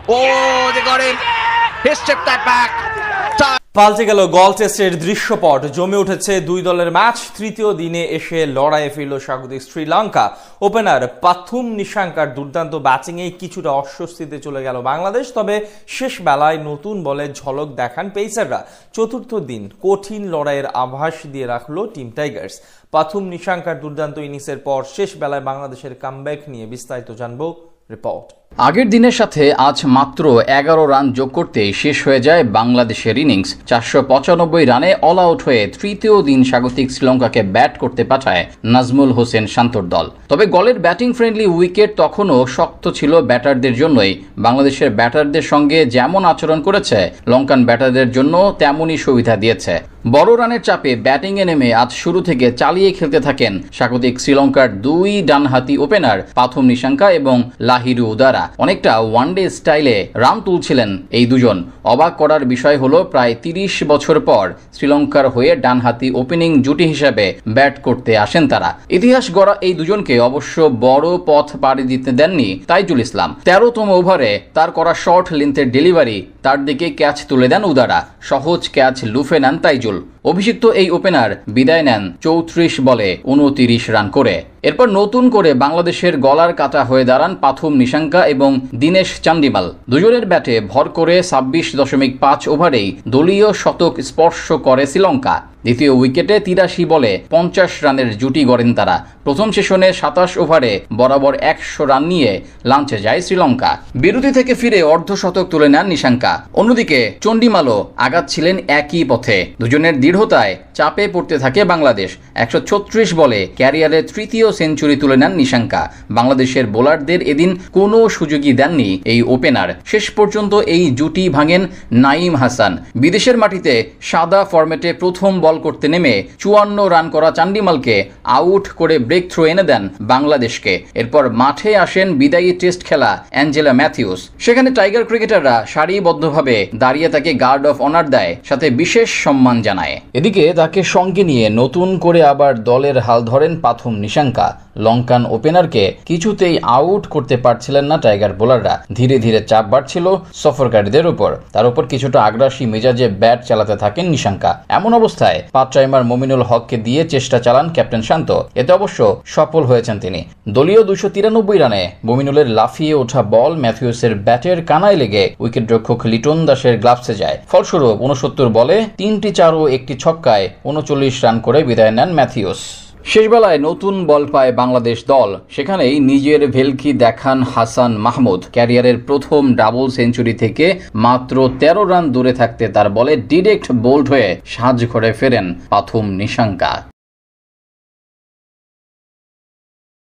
Oh, they got him. He stripped that back. পাল্টে গেল গল টেস্টের দৃশ্যপট। জমে উঠেছে দুই দলের ম্যাচ। তৃতীয় দিনে এসে লড়াইয়ে ফিরল স্বাগতিক শ্রীলঙ্কা। ওপেনার পাথুম নিশাঙ্কার দুর্দান্ত ব্যাটিংয়ে কিছুটা অস্বস্তিতে চলে গেল বাংলাদেশ, তবে শেষ বেলায় নতুন বলে ঝলক দেখান পেসাররা। চতুর্থ দিন কঠিন লড়াইয়ের আভাস দিয়ে রাখল টিম টাইগার্স। পাথুম নিশাঙ্কার দুর্দান্ত ইনিংসের পর শেষ বেলায় বাংলাদেশের কামব্যাক নিয়ে বিস্তারিত জানবো রিপোর্ট। আগের দিনের সাথে আজ মাত্র 11 রান যোগ করতে শেষ হয়ে যায় বাংলাদেশের ইনিংস। 495 রানে অল আউট হয়ে তৃতীয় দিন স্বাগতিক শ্রীলঙ্কাকে ব্যাট করতে পাঠায় নাজমুল হোসেন শান্তর দল। তবে গলের ব্যাটিং ফ্রেন্ডলি উইকেট তখনও শক্ত ছিল ব্যাটারদের জন্যই। বাংলাদেশের ব্যাটারদের সঙ্গে যেমন আচরণ করেছে, লঙ্কান ব্যাটারদের জন্য তেমনই সুবিধা দিয়েছে। বড় রানের চাপে ব্যাটিংয়ে নেমে আজ শুরু থেকে চালিয়ে খেলতে থাকেন স্বাগতিক শ্রীলঙ্কার দুই ডানহাতি ওপেনার পাথুম নিশাঙ্কা এবং লাহিরু উদারা। অনেকটা ওয়ানডে স্টাইলে রান তুলছিলেন এই দুজন। অবাক করার বিষয় হলো প্রায় 30 বছর পর শ্রীলঙ্কার হয়ে ডানহাতি ওপেনিং জুটি হিসেবে ব্যাট করতে আসেন তারা। ইতিহাস গড়া এই দুজনকে অবশ্য বড় পথ পাড়ি দিতে দেননি তাইজুল ইসলাম। 13তম ওভারে তার করা শর্ট লেন্থের ডেলিভারি, তার দিকে ক্যাচ তুলে দেন উদারা। সহজ ক্যাচ লুফে নেন তাইজুল। অভিষিক্ত এই ওপেনার বিদায় নেন 34 বলে 29 রান করে। এরপর নতুন করে বাংলাদেশের গলার কাটা হয়ে দাঁড়ান পাথুম নিশাঙ্কা এবং দীনেশ চান্ডিমাল। দুজনের ব্যাটে ভর করে 26.5 ওভারেই দলীয় শতক স্পর্শ করে শ্রীলঙ্কা। দ্বিতীয় উইকেটে 83 বলে 50 রানের জুটি গড়েন তারা। প্রথম সেশনে 27 ওভারে বরাবর 100 রান নিয়ে লাঞ্চে যায় শ্রীলঙ্কা। বিরতি থেকে ফিরে অর্ধশতক তুলে নেন নিশাঙ্কা। অন্যদিকে চন্ডিমালও আগাচ্ছিলেন একই পথে। দুজনের দৃঢ়তায় চাপে পড়তে থাকে বাংলাদেশ। 136 বলে ক্যারিয়ারের তৃতীয় সেঞ্চুরি তুলে নেন নিশাঙ্কা। বাংলাদেশের বোলারদের এদিন কোনো সুযোগই দেননি এই ওপেনার। শেষ পর্যন্ত এই জুটি ভাঙেন নাঈম হাসান। বিদেশের মাটিতে সাদা ফরম্যাটে প্রথম বল করতে নেমে 54 রান করা চান্ডিমালকে আউট করে ব্রেক থ্রো এনে দেন বাংলাদেশকে। এরপর মাঠে আসেন বিদায়ী টেস্ট খেলা অ্যাঞ্জেলা ম্যাথিউস। সেখানে টাইগার ক্রিকেটাররা সারিবদ্ধভাবে দাঁড়িয়ে তাকে গার্ড অফ অনার দেয়, সাথে বিশেষ সম্মান জানায়। এদিকে তাকে সঙ্গে নিয়ে নতুন করে আবার দলের হাল ধরেন পাথুম নিশাঙ্কা। লঙ্কান ওপেনারকে কিছুতেই আউট করতে পারছিলেন না টাইগার বোলাররা। ধীরে ধীরে চাপ বাড়ছিল সফরকারীদের উপর। তার উপর কিছুটা আগ্রাসী মেজাজে ব্যাট চালাতে থাকেন নিশাঙ্কা। এমন অবস্থায় পার্ট টাইমার মমিনুল হককে দিয়ে চেষ্টা চালান ক্যাপ্টেন শান্ত। এতে অবশ্য সফল হয়েছেন তিনি। দলীয় 293 রানে মমিনুলের লাফিয়ে ওঠা বল ম্যাথিউসের ব্যাটের কানায় লেগে উইকেট রক্ষক লিটন দাসের গ্লাভসে যায়। ফলস্বরূপ 69 বলে 3টি 4 ও 1টি ছক্কায় 39 রান করে বিদায় নেন ম্যাথিউস। শেষবেলায় নতুন বল পায় বাংলাদেশ দল। সেখানেই নিজের ভেলকি দেখান হাসান মাহমুদ। ক্যারিয়ারের প্রথম ডাবল সেঞ্চুরি থেকে মাত্র 13 রান দূরে থাকতে তার বলে ডিরেক্ট বোল্ড হয়ে সাজ ঘরে ফেরেন পাথুম নিশাঙ্কা।